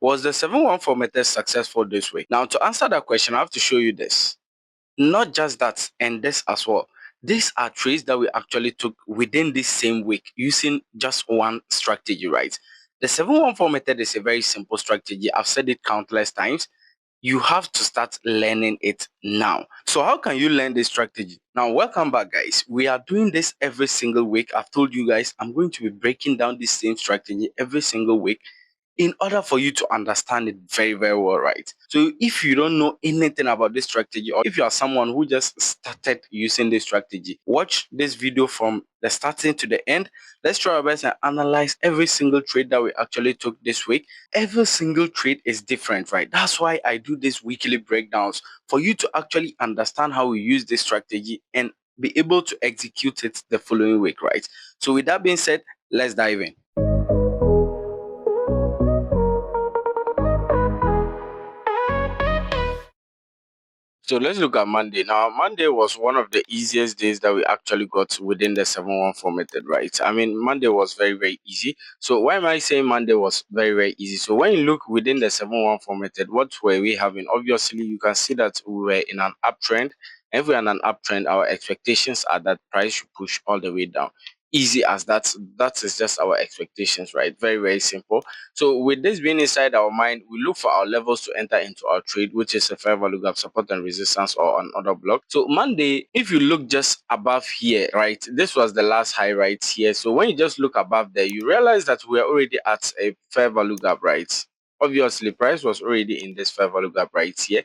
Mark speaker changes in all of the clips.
Speaker 1: Was the 714 method successful this week? Now, to answer that question, I have to show you this. Not just that, and this as well. These are trades that we actually took within this same week using just one strategy, right? The 714 method is a very simple strategy. I've said it countless times. You have to start learning it now. So how can you learn this strategy? Now, welcome back, guys. We are doing this every single week. I've told you guys I'm going to be breaking down this same strategy every single week in order for you to understand it very, very well, right? So if you don't know anything about this strategy, or if you are someone who just started using this strategy, watch this video from the starting to the end. Let's try our best and analyze every single trade that we actually took this week. Every single trade is different, right? That's why I do these weekly breakdowns, for you to actually understand how we use this strategy and be able to execute it the following week, right? So with that being said, let's dive in. So let's look at Monday. Now, Monday was one of the easiest days that we actually got within the 714 method, right? I mean, Monday was very, very easy. So why am I saying Monday was very, very easy? So when you look within the 714 method, what were we having? Obviously, you can see that we were in an uptrend. If we're in an uptrend, our expectations are that price should push all the way down. Easy as that. That is just our expectations, right? Very, very simple. So with this being inside our mind, we look for our levels to enter into our trade, which is a fair value gap, support and resistance, or another block. So Monday, if you look just above here, right, this was the last high right here. So when you just look above there, you realize that we're already at a fair value gap, right? Obviously, price was already in this fair value gap right here.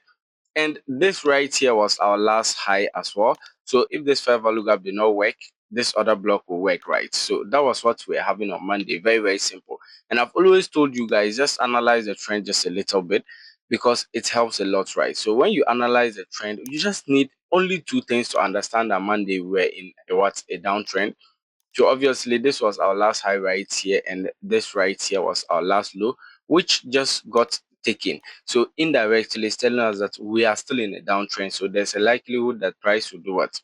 Speaker 1: And this right here was our last high as well. So if this fair value gap did not work, this other block will work, right? So that was what we're having on Monday. Very, very simple. And I've always told you guys, just analyze the trend just a little bit, because it helps a lot, right? So when you analyze the trend, you just need only two things to understand that Monday we're in a downtrend. So obviously this was our last high right here, and this right here was our last low, which just got taken. So indirectly it's telling us that we are still in a downtrend. So there's a likelihood that price will do what?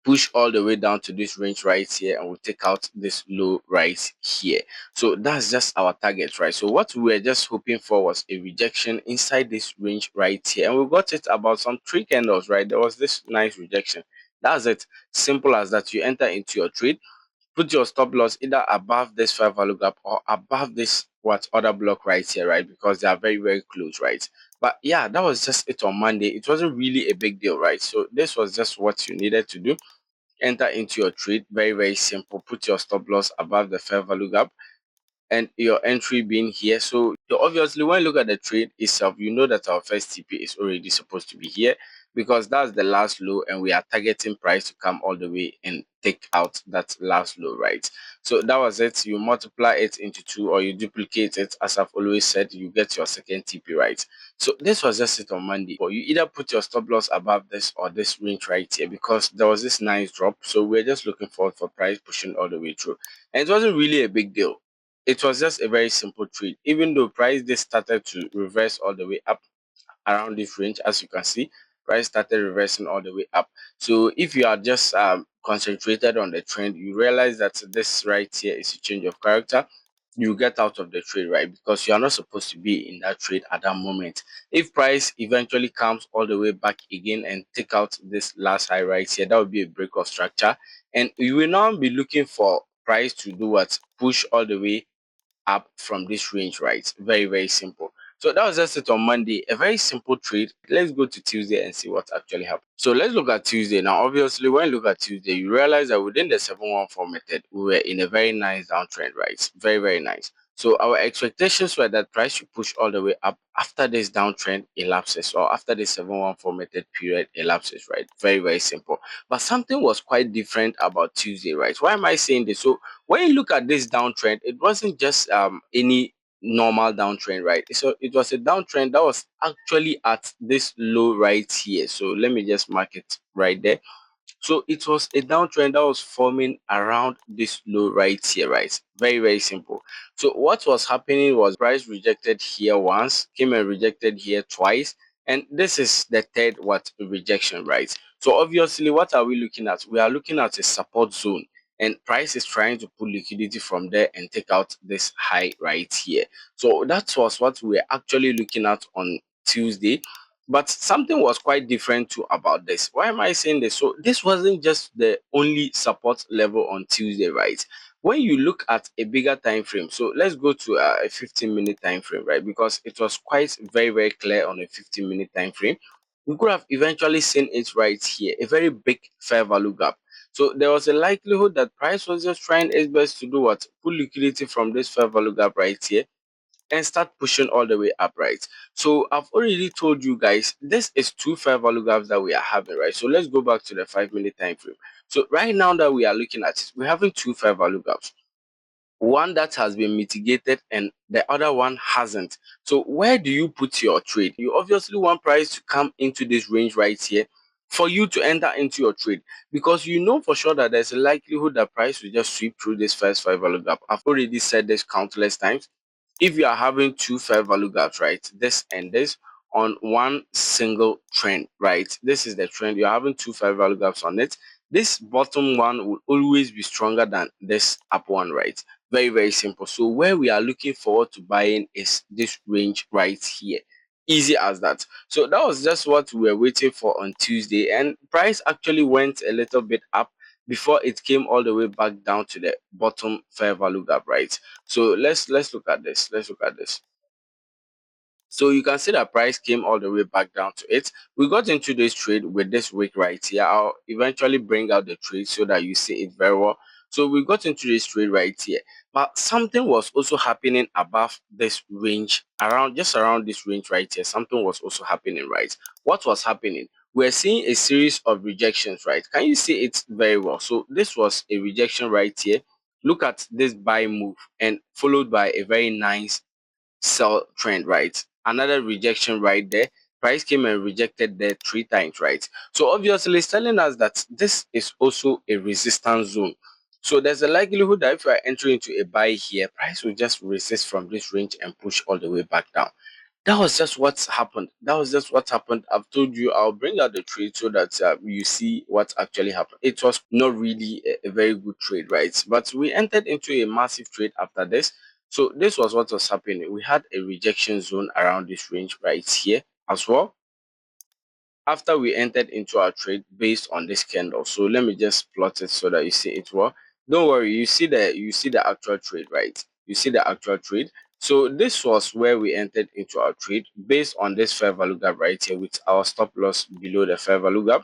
Speaker 1: Push all the way down to this range right here, and we'll take out this low right here. So that's just our target, right? So what we were just hoping for was a rejection inside this range right here, and we got it about some three candles, right? There was this nice rejection. That's it. Simple as that. You enter into your trade, put your stop loss either above this fair value gap or above this what other block right here, right? Because they are very, very close, right? But yeah, that was just it on Monday. It wasn't really a big deal, right? So this was just what you needed to do. Enter into your trade. Very, very simple. Put your stop loss above the fair value gap, and your entry being here. So obviously when you look at the trade itself, you know that our first TP is already supposed to be here, because that's the last low, and we are targeting price to come all the way and take out that last low, right? So that was it. You multiply it into two, or you duplicate it. As I've always said, you get your second TP, right? So this was just it on Monday. Or you either put your stop loss above this or this range right here, because there was this nice drop. So we're just looking forward for price pushing all the way through, and it wasn't really a big deal. It was just a very simple trade. Even though price this started to reverse all the way up around this range, as you can see, price started reversing all the way up. So if you are just concentrated on the trend, you realize that this right here is a change of character. You get out of the trade, right? Because you are not supposed to be in that trade at that moment. If price eventually comes all the way back again and take out this last high right here, that would be a break of structure, and you will now be looking for price to do what? Push all the way up from this range, right? Very, very simple. So that was just it on Monday. A very simple trade. Let's go to Tuesday and see what actually happened. So let's look at Tuesday. Now, obviously, when you look at Tuesday, you realize that within the 714 method, we were in a very nice downtrend, right? Very, very nice. So our expectations were that price should push all the way up after this downtrend elapses, or after the 714 method period elapses, right? Very, very simple. But something was quite different about Tuesday, right? Why am I saying this? So when you look at this downtrend, it wasn't just any normal downtrend, right? So it was a downtrend that was actually at this low right here. So let me just mark it right there. So it was a downtrend that was forming around this low right here, right? Very, very simple. So what was happening was price rejected here once, came and rejected here twice, and this is the third what rejection, right? So obviously, what are we looking at? We are looking at a support zone. and price is trying to pull liquidity from there and take out this high right here. So that was what we were actually looking at on Tuesday. But something was quite different too about this. Why am I saying this? So this wasn't just the only support level on Tuesday, right? When you look at a bigger time frame, so let's go to a 15-minute time frame, right? Because it was quite very clear on a 15-minute time frame. We could have eventually seen it right here, a very big fair value gap. So there was a likelihood that price was just trying its best to do what? Pull liquidity from this fair value gap right here and start pushing all the way up, right? So I've already told you guys this is two fair value gaps that we are having, right? So let's go back to the 5 minute time frame. So right now that we are looking at it, we're having two fair value gaps, one that has been mitigated and the other one hasn't. So where do you put your trade? You obviously want price to come into this range right here for you to enter into your trade, because you know for sure that there's a likelihood that price will just sweep through this first five value gap. I've already said this countless times. If you are having two fair value gaps, right, this and this on one single trend, right, this is the trend, you're having two fair value gaps on it, this bottom one will always be stronger than this up one, right? Very simple. So where we are looking forward to buying is this range right here. Easy as that. So that was just what we were waiting for on Tuesday, and price actually went a little bit up before it came all the way back down to the bottom fair value gap, right? So let's look at this. Let's look at this. So you can see that price came all the way back down to it. We got into this trade with this wick right here. I'll eventually bring out the trade so that you see it very well. So we got into this trade right here, but something was also happening above this range, around just around this range right here. Something was also happening, right? What was happening? We're seeing a series of rejections, right? Can you see it very well? So this was a rejection right here. Look at this buy move and followed by a very nice sell trend, right? Another rejection right there. Price came and rejected there three times, right? So obviously it's telling us that this is also a resistance zone. So there's a likelihood that if you are entering into a buy here, price will just resist from this range and push all the way back down. That was just what happened. That was just what happened. I've told you I'll bring out the trade so that you see what actually happened. It was not really a very good trade, right? But we entered into a massive trade after this. So this was what was happening. We had a rejection zone around this range right here as well, after we entered into our trade based on this candle. So let me just plot it so that you see it well. Don't worry, you see the actual trade, right? You see the actual trade. So this was where we entered into our trade based on this fair value gap right here, with our stop loss below the fair value gap,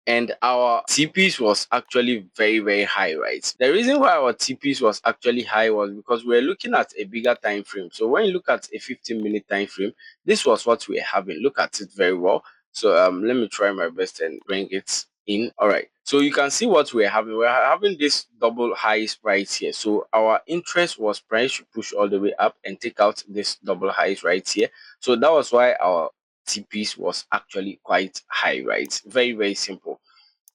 Speaker 1: and our TPs was actually very high, right? The reason why our TPs was actually high was because we're looking at a bigger time frame. So when you look at a 15-minute time frame, this was what we're having. Look at it very well. So let me try my best and bring it in. All right, so you can see what we're having. We're having this double highs right here. So our interest was price should push all the way up and take out this double highs right here. So that was why our TPs was actually quite high, right? Very simple.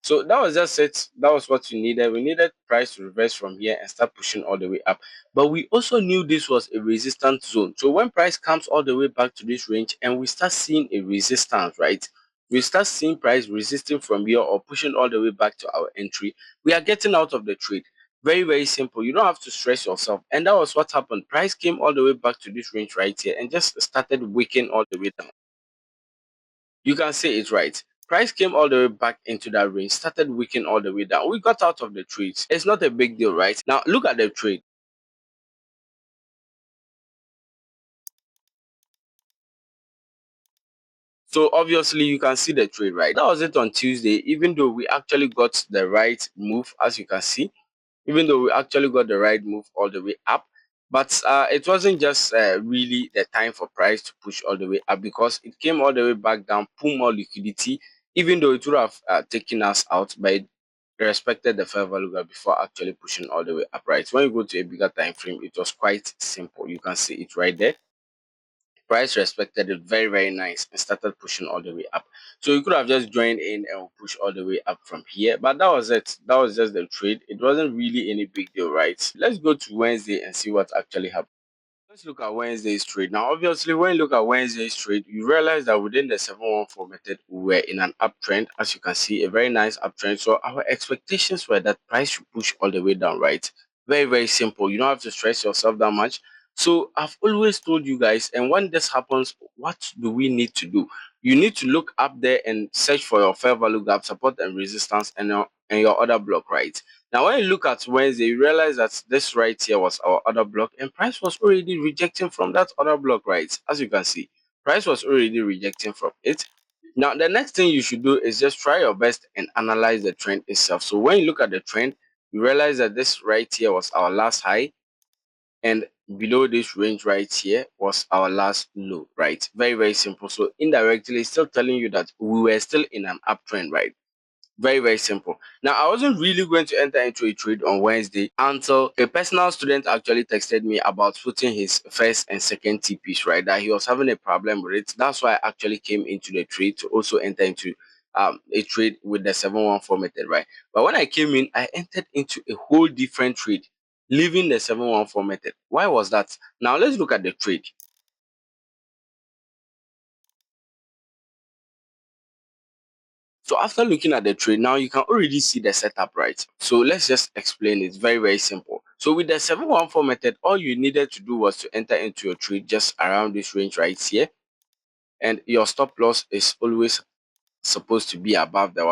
Speaker 1: So that was just it. That was what we needed. We needed price to reverse from here and start pushing all the way up. But we also knew this was a resistance zone. So when price comes all the way back to this range and we start seeing a resistance, right? We start seeing price resisting from here or pushing all the way back to our entry. We are getting out of the trade. Very simple. You don't have to stress yourself. And that was what happened. Price came all the way back to this range right here and just started wicking all the way down. You can say it right. Price came all the way back into that range, started wicking all the way down. We got out of the trades. It's not a big deal, right? Now look at the trade. So obviously you can see the trade, right? That was it on Tuesday, even though we actually got the right move, as you can see, even though we actually got the right move all the way up. But it wasn't just really the time for price to push all the way up, because it came all the way back down, pull more liquidity, even though it would have taken us out, but it respected the fair value gap before actually pushing all the way up, right? When you go to a bigger time frame, it was quite simple. You can see it right there. Price respected it very nice and started pushing all the way up. So you could have just joined in and push all the way up from here, but that was it. That was just the trade. It wasn't really any big deal, right? Let's go to Wednesday and see what actually happened. Let's look at Wednesday's trade. Now, obviously, when you look at Wednesday's trade, you realize that within the 714 method, we were in an uptrend. As you can see, a very nice uptrend. So our expectations were that price should push all the way down, right? Very, very simple. You don't have to stress yourself that much. So I've always told you guys, and when this happens, what do we need to do? You need to look up there and search for your fair value gap, support and resistance, and your other block, right? Now, when you look at Wednesday, you realize that this right here was our other block, and price was already rejecting from that other block, right? As you can see, price was already rejecting from it. Now, the next thing you should do is just try your best and analyze the trend itself. So when you look at the trend, you realize that this right here was our last high, and below this range right here was our last low, right? Very, very simple. So indirectly, it's still telling you that we were still in an uptrend, right? Very, very simple. Now, I wasn't really going to enter into a trade on Wednesday until a personal student actually texted me about putting his first and second TPs, right? That he was having a problem with it. That's why I actually came into the trade to also enter into a trade with the 714 method, right? But when I came in, I entered into a whole different trade, leaving the 714 method. Why was that? Now, let's look at the trade. So after looking at the trade, now you can already see the setup, right? So let's just explain it. Very, very simple. So with the 714 method, all you needed to do was to enter into your trade just around this range right here. And your stop loss is always supposed to be above the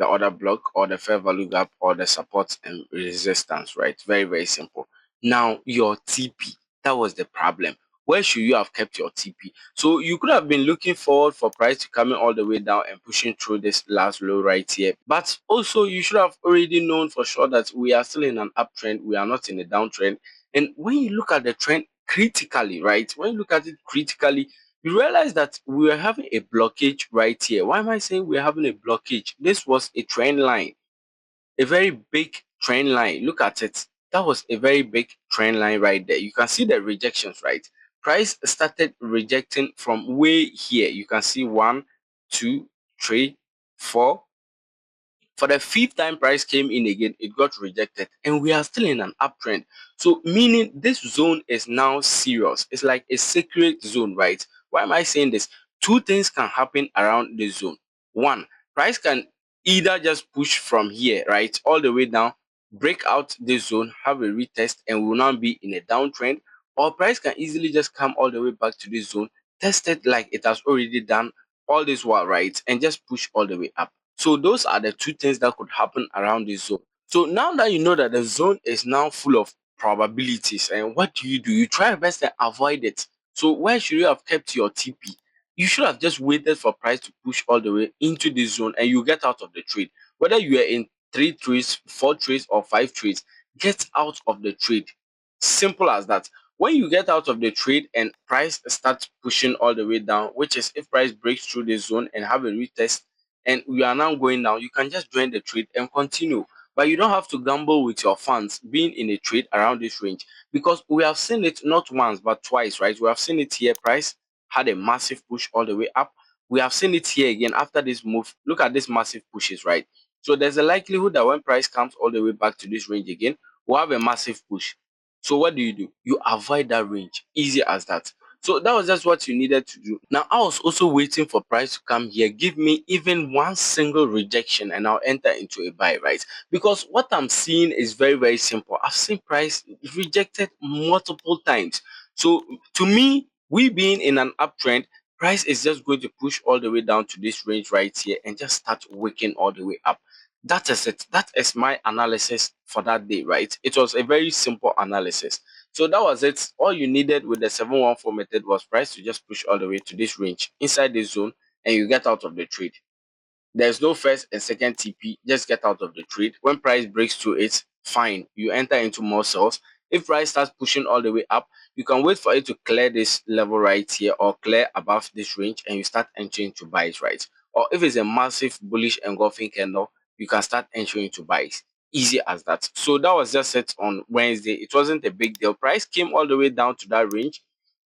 Speaker 1: other block or the fair value gap or the support and resistance, right? Very, very simple. Now your TP, that was the problem. Where should you have kept your TP? So you could have been looking forward for price to coming all the way down and pushing through this last low right here. But also you should have already known for sure that we are still in an uptrend. We are not in a downtrend. And when you look at the trend critically, right? When you look at it critically, you realize that we were having a blockage right here. Why am I saying we're having a blockage? This was a trend line, a very big trend line. Look at it. That was a very big trend line right there. You can see the rejections, right? Price started rejecting from way here. You can see 1, 2, 3, 4. For the fifth time price came in again, it got rejected, and we are still in an uptrend. So meaning this zone is now serious. It's like a sacred zone, right? Why am I saying this? Two things can happen around this zone. One, price can either just push from here, right, all the way down, break out this zone, have a retest, and will now be in a downtrend. Or price can easily just come all the way back to this zone, test it like it has already done all this while, right, and just push all the way up. So those are the two things that could happen around this zone. So now that you know that the zone is now full of probabilities, and what do? You try your best to avoid it. So where should you have kept your TP? You should have just waited for price to push all the way into this zone and you get out of the trade. Whether you are in 3 trades, 4 trades, or 5 trades, get out of the trade. Simple as that. When you get out of the trade and price starts pushing all the way down, which is if price breaks through the zone and have a retest, and we are now going down, you can just join the trade and continue. But you don't have to gamble with your funds being in a trade around this range, because we have seen it not once but twice, right? We have seen it here. Price had a massive push all the way up. We have seen it here again after this move. Look at this massive pushes, right? So there's a likelihood that when price comes all the way back to this range again, we'll have a massive push. So what do? You avoid that range. Easy as that. So that was just what you needed to do. Now, I was also waiting for price to come here, give me even one single rejection, and I'll enter into a buy, right? Because what I'm seeing is very, very simple. I've seen price rejected multiple times. So to me, we being in an uptrend, price is just going to push all the way down to this range right here and just start waking all the way up. That is it. That is my analysis for that day, right? It was a very simple analysis. So that was it. All you needed with the 714 method was price to just push all the way to this range inside this zone, and you get out of the trade. There's no first and second TP. Just get out of the trade. When price breaks through it, fine. You enter into more sales. If price starts pushing all the way up, you can wait for it to clear this level right here or clear above this range, and you start entering to buys, right? Or if it's a massive bullish engulfing candle, you can start entering to buys. Easy as that. So that was just it on Wednesday. It wasn't a big deal. Price came all the way down to that range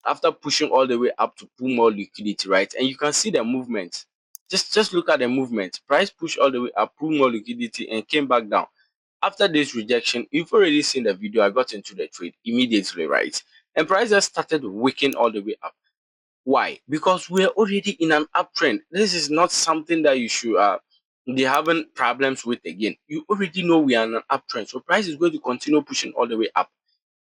Speaker 1: after pushing all the way up to pull more liquidity, right? And you can see the movement. Just look at the movement. Price pushed all the way up, pull more liquidity, and came back down. After this rejection, you've already seen the video. I got into the trade immediately, right? and price just started wicking all the way up. Why? Because we're already in an uptrend. This is not something that you should be having problems with again. You already know we are in an uptrend, so price is going to continue pushing all the way up.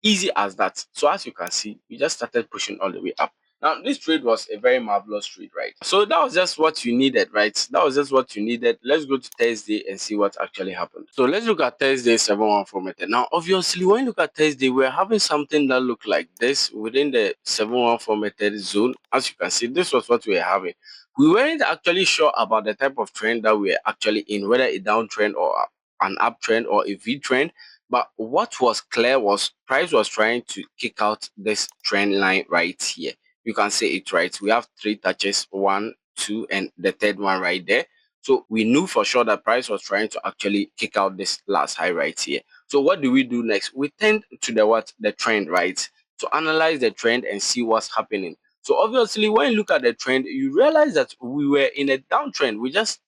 Speaker 1: Easy as that. So as you can see, we just started pushing all the way up. Now, this trade was a very marvelous trade, right? So that was just what you needed, right? That was just what you needed. Let's go to Thursday and see what actually happened. So let's look at Thursday 714 method. Now, obviously, when you look at Thursday, we're having something that looked like this within the 714 method zone. As you can see, this was what we were having. We weren't actually sure about the type of trend that we are actually in, whether a downtrend or an uptrend or a V trend. But what was clear was price was trying to kick out this trend line right here. You can say it right. We have three touches, one, two, and the third one right there. So we knew for sure that price was trying to actually kick out this last high right here. So what do we do next? We tend to the trend, right? To analyze the trend and see what's happening. So obviously, when you look at the trend, you realize that we were in a downtrend. We just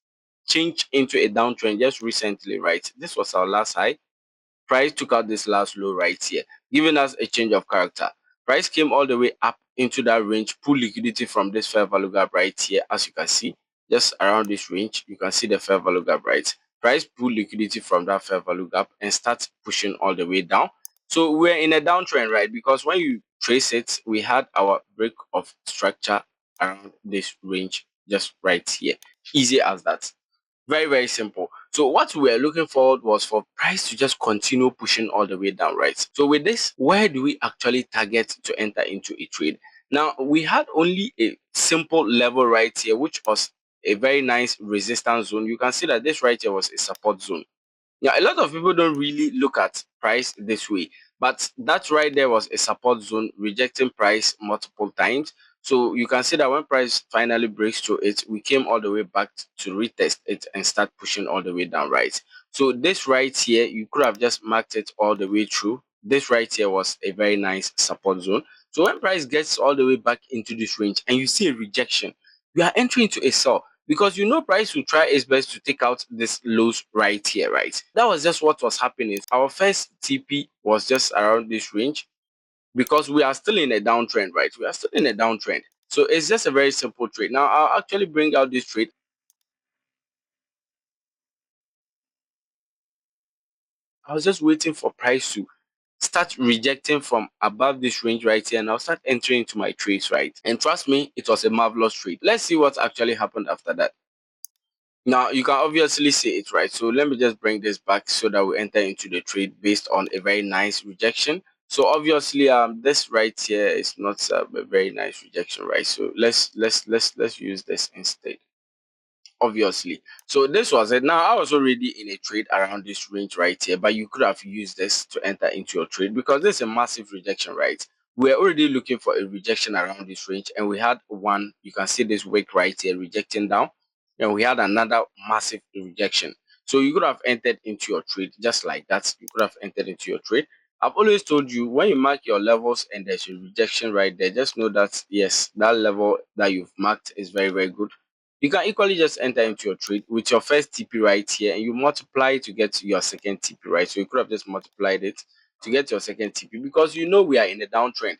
Speaker 1: changed into a downtrend just recently, right? This was our last high. Price took out this last low right here, giving us a change of character. Price came all the way up into that range, pull liquidity from this fair value gap right here. As you can see, just around this range, you can see the fair value gap, right? Price pull liquidity from that fair value gap and start pushing all the way down. So we're in a downtrend, right? Because when you trace it, we had our break of structure around this range just right here. Easy as that. Very, very simple. So what we were looking for was for price to just continue pushing all the way down, right? So with this, where do we actually target to enter into a trade? Now, we had only a simple level right here, which was a very nice resistance zone. You can see that this right here was a support zone. Yeah, a lot of people don't really look at price this way, but that right there was a support zone rejecting price multiple times. So you can see that when price finally breaks through it, we came all the way back to retest it and start pushing all the way down, right? So this right here, you could have just marked it all the way through. This right here was a very nice support zone. So when price gets all the way back into this range and you see a rejection, you are entering into a sell because you know price will try its best to take out this lows right here, right? That was just what was happening. Our first TP was just around this range because we are still in a downtrend, right? We are still in a downtrend. So it's just a very simple trade. Now I'll actually bring out this trade. I was just waiting for price to start rejecting from above this range right here, and I'll start entering into my trades, right? And trust me, it was a marvelous trade. Let's see what actually happened after that. Now you can obviously see it, right? So let me just bring this back so that we enter into the trade based on a very nice rejection. So obviously this right here is not a very nice rejection, right? So let's use this instead, obviously. So this was it. Now I was already in a trade around this range right here, but you could have used this to enter into your trade because this is a massive rejection, right? We're already looking for a rejection around this range, and we had one. You can see this wick right here rejecting down, and we had another massive rejection. So you could have entered into your trade just like that. You could have entered into your trade. I've always told you when you mark your levels and there's a rejection right there, just know that yes, that level that you've marked is very, very good. You can equally just enter into your trade with your first TP right here and you multiply to get your second TP, right? So you could have just multiplied it to get your second TP because you know we are in a downtrend.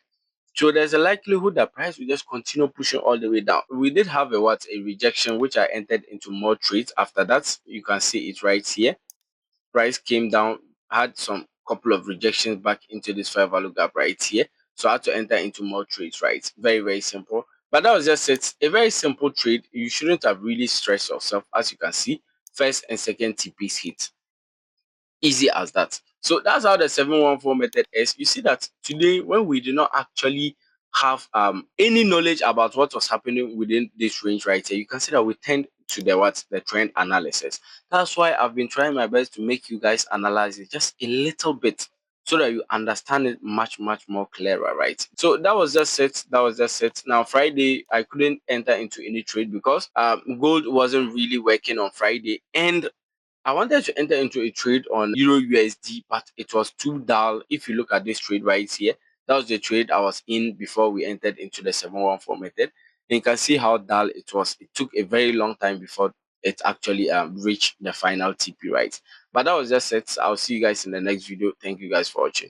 Speaker 1: So there's a likelihood that price will just continue pushing all the way down. We did have a rejection, which I entered into more trades. After that, you can see it right here. Price came down, had some couple of rejections back into this fair value gap right here. So I had to enter into more trades, right? Very, very simple. But that was just it. A very simple trade. You shouldn't have really stressed yourself. As you can see, first and second TPs hit. Easy as that. So that's how the 714 method is. You see that today, when we do not actually have any knowledge about what was happening within this range right here, you can see that we tend to the trend analysis. That's why I've been trying my best to make you guys analyze it just a little bit so that you understand it much more clearer, right? So that was just it. That was just it. Now Friday I couldn't enter into any trade because gold wasn't really working on Friday, and I wanted to enter into a trade on Euro USD, but it was too dull. If you look at this trade right here, that was the trade I was in before we entered into the 714 method. And you can see how dull it was. It took a very long time before it actually reached the final TP, right? But that was just it. I'll see you guys in the next video. Thank you guys for watching.